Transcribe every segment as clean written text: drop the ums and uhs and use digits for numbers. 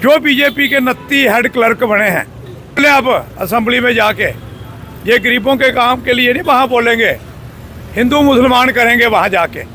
जो बीजेपी के 29 head clerk बने हैं, अब असेंबली में जाके ये गरीबों के काम के लिए नहीं वहाँ बोलेंगे, हिंदू मुसलमान करेंगे वहाँ जाके।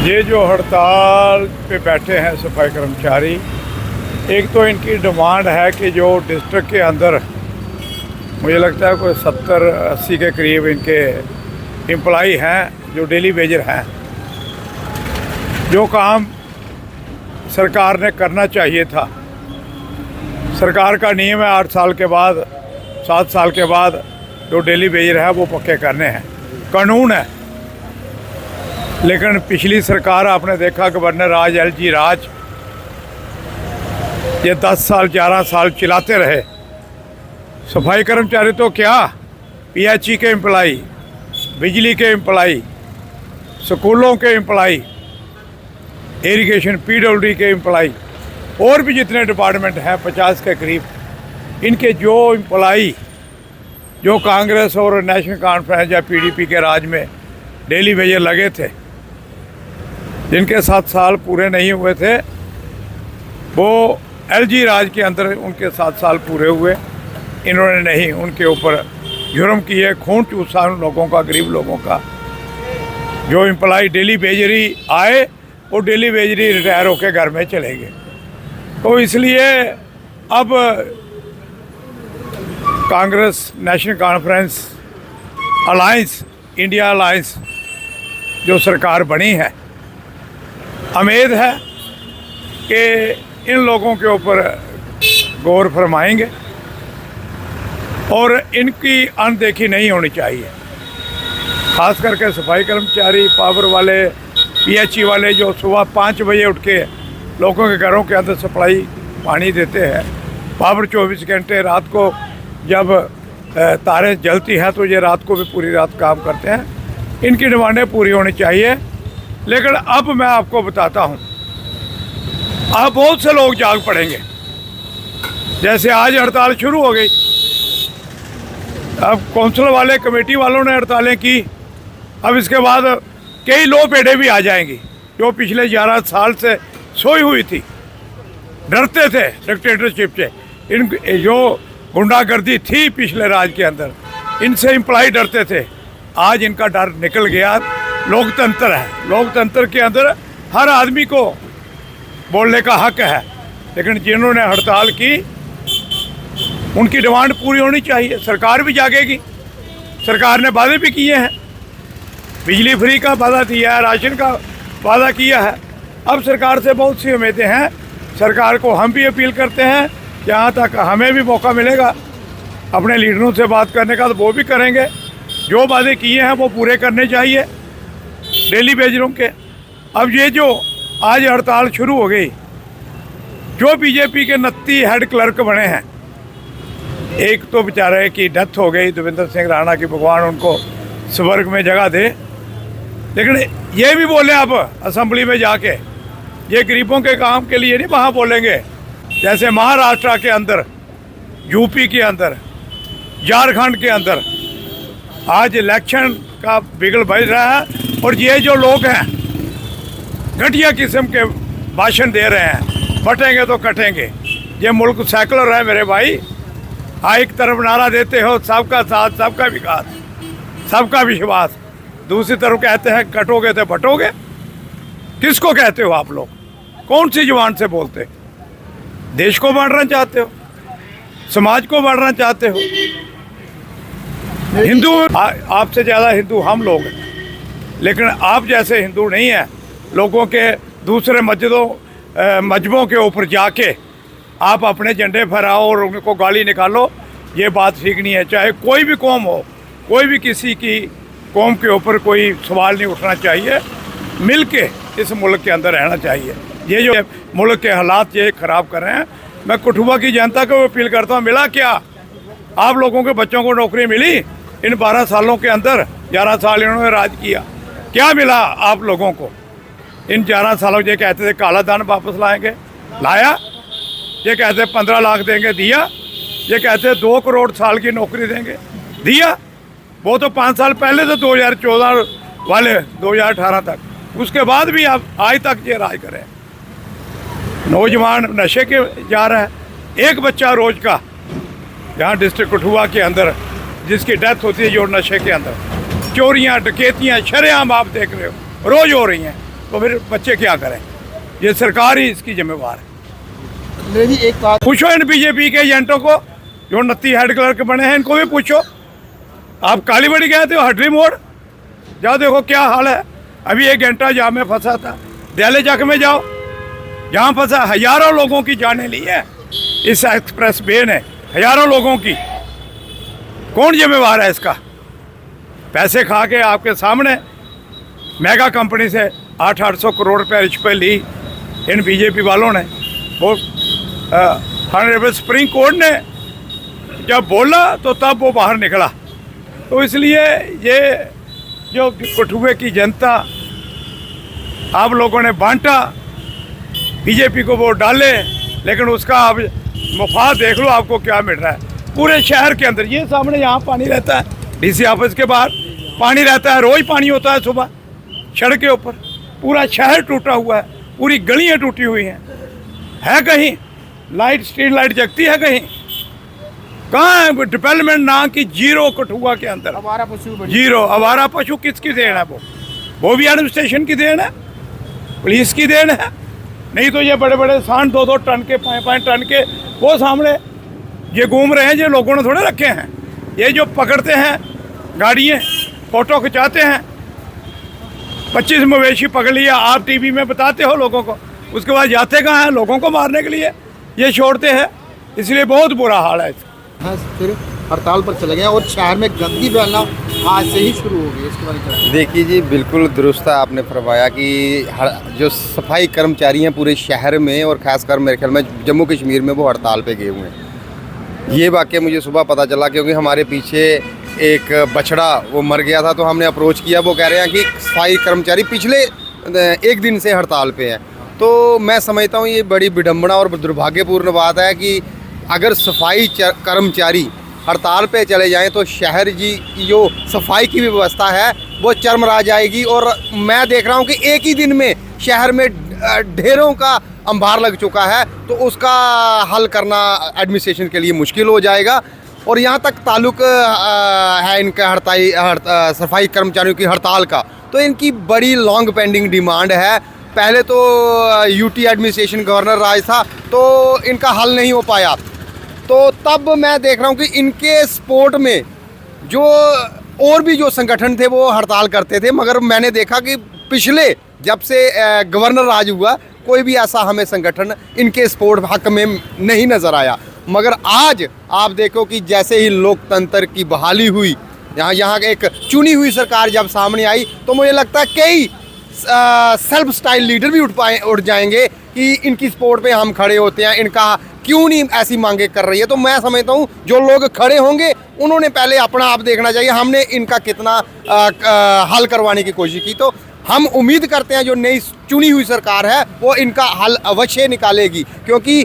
ये जो हड़ताल पे बैठे हैं सफाई कर्मचारी, एक तो इनकी डिमांड है कि जो डिस्ट्रिक्ट के अंदर मुझे लगता है कोई 70-80 के करीब इनके एम्प्लॉई हैं जो डेली वेजर हैं, जो काम सरकार ने करना चाहिए था। सरकार का नियम है 8 साल के बाद 7 साल के बाद जो डेली वेजर है वो पक्के करने हैं, कानून है। लेकिन पिछली सरकार आपने देखा गवर्नर राज LG राज ये 10 साल 11 साल चलाते रहे। सफाई कर्मचारी तो क्या, PHE के एम्प्लॉई, बिजली के एम्प्लॉई, स्कूलों के एम्प्लॉई, इरिगेशन PWD के एम्प्लॉई और भी जितने डिपार्टमेंट हैं 50 के करीब, इनके जो एम्प्लॉई जो कांग्रेस और नेशनल कॉन्फ्रेंस या PDP के राज में डेली वेजर लगे थे, जिनके 7 साल पूरे नहीं हुए थे, वो LG राज के अंदर उनके 7 साल पूरे हुए। इन्होंने नहीं, उनके ऊपर जुर्म किए, खून चूसा उन लोगों का, गरीब लोगों का। जो एम्प्लॉई डेली वेजरी आए वो डेली वेजरी रिटायर होकर घर में चले गए। तो इसलिए अब Congress national conference alliance, India alliance जो सरकार बनी है, उम्मीद है कि इन लोगों के ऊपर गौर फरमाएंगे और इनकी अनदेखी नहीं होनी चाहिए। ख़ास करके सफाई कर्मचारी, पावर वाले, PHE वाले जो सुबह 5 बजे उठ के लोगों के घरों के अंदर सप्लाई पानी देते हैं, पावर 24 घंटे, रात को जब तारें जलती हैं तो ये रात को भी पूरी रात काम करते हैं। इनकी डिमांडें पूरी होनी चाहिए। लेकिन अब मैं आपको बताता हूँ, अब बहुत से लोग जाग पड़ेंगे। जैसे आज हड़ताल शुरू हो गई, अब कौंसिल वाले, कमेटी वालों ने हड़तालें की, अब इसके बाद कई लो पेड़े भी आ जाएंगी जो पिछले 11 साल से सोई हुई थी, डरते थे डिक्टेटरशिप से। इन जो गुंडागर्दी थी पिछले राज के अंदर, इनसे एम्प्लॉय डरते थे। आज इनका डर निकल गया। लोकतंत्र है, लोकतंत्र के अंदर हर आदमी को बोलने का हक है। लेकिन जिन्होंने हड़ताल की उनकी डिमांड पूरी होनी चाहिए। सरकार भी जागेगी। सरकार ने वादे भी किए हैं, बिजली फ्री का वादा किया है, राशन का वादा किया है। अब सरकार से बहुत सी उम्मीदें हैं। सरकार को हम भी अपील करते हैं, जहाँ तक हमें भी मौका मिलेगा अपने लीडरों से बात करने का तो वो भी करेंगे। जो वादे किए हैं वो पूरे करने चाहिए डेली वेजरों के। अब ये जो आज हड़ताल शुरू हो गई, जो बीजेपी के 29 हेड क्लर्क बने हैं, एक तो बेचारे की डेथ हो गई, देवेंद्र सिंह राणा की, भगवान उनको स्वर्ग में जगह दे। लेकिन ये भी बोले अब असेंबली में जाके ये गरीबों के काम के लिए नहीं वहाँ बोलेंगे। जैसे महाराष्ट्र के अंदर, UP के अंदर, झारखंड के अंदर आज इलेक्शन का बिगड़ बज रहा है और ये जो लोग हैं घटिया किस्म के भाषण दे रहे हैं, बटेंगे तो कटेंगे। ये मुल्क सेकुलर है मेरे भाई। एक तरफ नारा देते हो सबका साथ, सबका विकास, सबका विश्वास, दूसरी तरफ कहते हैं कटोगे तो बटोगे। किसको कहते हो आप लोग? कौन सी जुबान से बोलते? देश को बांटना चाहते हो? समाज को बांटना चाहते हो? हिंदू आपसे ज़्यादा हिंदू हम लोग हैं, लेकिन आप जैसे हिंदू नहीं हैं। लोगों के दूसरे मजहबों के ऊपर जाके आप अपने झंडे फहराओ और उनको गाली निकालो, ये बात ठीक नहीं है। चाहे कोई भी कौम हो, कोई भी किसी की कौम के ऊपर कोई सवाल नहीं उठना चाहिए। मिल के इस मुल्क के अंदर रहना चाहिए। ये जो मुल्क के हालात ये ख़राब कर रहे हैं, मैं कठुआ की जनता को अपील करता हूँ, मिला क्या आप लोगों के बच्चों को नौकरी मिली इन 12 सालों के अंदर? 11 साल इन्होंने राज किया, क्या मिला आप लोगों को इन 11 सालों? ये कहते थे काला धन वापस लाएंगे, लाया? ये कहते 15 लाख देंगे, दिया? ये कहते 2 करोड़ साल की नौकरी देंगे, दिया? वो तो 5 साल पहले से 2014 वाले 2018 तक, उसके बाद भी आप आज तक ये राज करें। नौजवान नशे के जा रहा है, एक बच्चा रोज का यहाँ डिस्ट्रिक्ट कठुआ के अंदर जिसकी डेथ होती है जो नशे के अंदर, चोरियाँ डकैतियाँ शरेआम आप देख रहे हो रोज हो रही हैं, तो फिर बच्चे क्या करें? ये सरकार ही इसकी जिम्मेवार है। मेरी एक बात पूछो इन बीजेपी के एजेंटों को जो 29 हेड क्लर्क बने हैं, इनको भी पूछो। आप कालीबड़ी गए थे, हटरी मोड़ जाओ, देखो क्या हाल है। अभी 1 घंटा जाम में फंसा था। दियाले चक में जाओ, जहाँ फंसा हज़ारों लोगों की जानें ली है इस एक्सप्रेस वे ने, हज़ारों लोगों की। कौन जिम्मेवार है इसका? पैसे खा के आपके सामने मेगा कंपनी से 800 करोड़ रुपए रिश्वत ली इन बीजेपी वालों ने। वो ऑनरेबल सुप्रीम कोर्ट ने जब बोला तो तब वो बाहर निकला। तो इसलिए ये जो कठुए की जनता आप लोगों ने बांटा, बीजेपी को वोट डाले, लेकिन उसका अब मुफाद देख लो आपको क्या मिल रहा है। पूरे शहर के अंदर ये सामने यहाँ पानी रहता है, डीसी ऑफिस के बाहर पानी रहता है, रोज पानी होता है सुबह सड़क के ऊपर। पूरा शहर टूटा हुआ है, पूरी गलियाँ टूटी हुई हैं। है कहीं लाइट, स्ट्रीट लाइट जगती है कहीं? कहाँ है डेवलपमेंट? ना की जीरो कठुआ के अंदर, आवारा पशु जीरो। आवारा पशु किसकी देन है? वो भी एडमिनिस्ट्रेशन की देन है, पुलिस की देन है। नहीं तो ये बड़े बड़े सांड 2-2 टन के 5-5 टन के वो सामने ये घूम रहे हैं, ये लोगों ने थोड़े रखे हैं। ये जो पकड़ते हैं गाड़ियाँ, फ़ोटो खिंचाते हैं, 25 मवेशी पकड़ लिया, आप टीवी में बताते हो लोगों को, उसके बाद जाते कहाँ हैं? लोगों को मारने के लिए ये छोड़ते हैं। इसलिए बहुत बुरा हाल है। हाँ, फिर हड़ताल पर चले गए और शहर में गंदगी फैलना आज से ही शुरू हो गई। इसके बारे में क्या? देखिए जी, बिल्कुल दुरुस्त है आपने फरमाया कि जो सफाई कर्मचारी हैं पूरे शहर में और ख़ासकर मेरे ख्याल में जम्मू कश्मीर में वो हड़ताल पे गए हुए हैं। ये वाक़या मुझे सुबह पता चला क्योंकि हमारे पीछे एक बछड़ा वो मर गया था, तो हमने अप्रोच किया। वो कह रहे हैं कि सफाई कर्मचारी पिछले 1 दिन से हड़ताल पे हैं। तो मैं समझता हूँ ये बड़ी विडम्बना और दुर्भाग्यपूर्ण बात है कि अगर सफाई कर्मचारी हड़ताल पे चले जाएं तो शहर जी की जो सफाई की व्यवस्था है वो चरमरा जाएगी। और मैं देख रहा हूँ कि एक ही दिन में शहर में ढेरों का अंबार लग चुका है, तो उसका हल करना एडमिनिस्ट्रेशन के लिए मुश्किल हो जाएगा। और यहाँ तक ताल्लुक है इनका सफाई कर्मचारियों की हड़ताल का, तो इनकी बड़ी लॉन्ग पेंडिंग डिमांड है। पहले तो यूटी एडमिनिस्ट्रेशन गवर्नर राज था, तो इनका हल नहीं हो पाया। तो तब मैं देख रहा हूँ कि इनके सपोर्ट में जो और भी जो संगठन थे वो हड़ताल करते थे, मगर मैंने देखा कि पिछले जब से गवर्नर राज हुआ कोई भी ऐसा हमें संगठन इनके सपोर्ट हक में नहीं नज़र आया। मगर आज आप देखो कि जैसे ही लोकतंत्र की बहाली हुई, यहाँ एक चुनी हुई सरकार जब सामने आई, तो मुझे लगता है कई सेल्फ स्टाइल लीडर भी उठ जाएंगे कि इनकी सपोर्ट पे हम खड़े होते हैं, इनका क्यों नहीं ऐसी मांगे कर रही है। तो मैं समझता हूँ जो लोग खड़े होंगे उन्होंने पहले अपना आप देखना चाहिए, हमने इनका कितना हल करवाने की कोशिश की। तो हम उम्मीद करते हैं जो नई चुनी हुई सरकार है वो इनका हल अवश्य निकालेगी, क्योंकि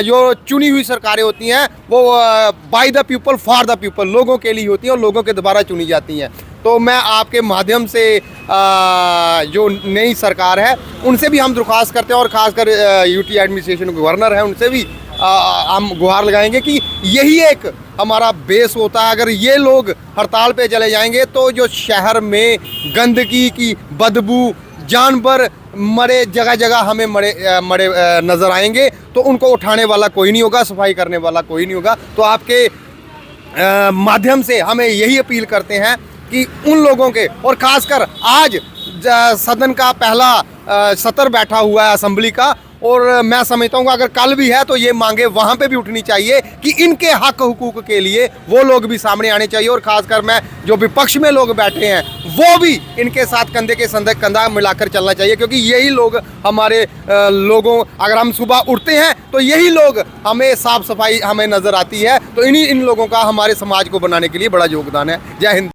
जो चुनी हुई सरकारें होती हैं वो by the people for the people, लोगों के लिए होती हैं और लोगों के द्वारा चुनी जाती हैं। तो मैं आपके माध्यम से जो नई सरकार है उनसे भी हम दरख्वास्त करते हैं, और ख़ासकर यूटी एडमिनिस्ट्रेशन गवर्नर है उनसे भी हम गुहार लगाएंगे कि यही एक हमारा बेस होता है। अगर ये लोग हड़ताल पे चले जाएंगे तो जो शहर में गंदगी की बदबू, जानवर मरे जगह जगह हमें मरे नज़र आएंगे, तो उनको उठाने वाला कोई नहीं होगा, सफाई करने वाला कोई नहीं होगा। तो आपके माध्यम से हमें यही अपील करते हैं कि उन लोगों के, और ख़ासकर आज सदन का पहला सत्र बैठा हुआ है असेंबली का, और मैं समझता हूँ कि अगर कल भी है तो ये मांगे वहाँ पे भी उठनी चाहिए कि इनके हक हुकूक के लिए वो लोग भी सामने आने चाहिए। और ख़ासकर मैं जो विपक्ष में लोग बैठे हैं वो भी इनके साथ कंधे के संग कंधा मिलाकर चलना चाहिए, क्योंकि यही लोग हमारे लोगों, अगर हम सुबह उठते हैं तो यही लोग हमें साफ सफाई हमें नज़र आती है। तो इन लोगों का हमारे समाज को बनाने के लिए बड़ा योगदान है। जय हिंद।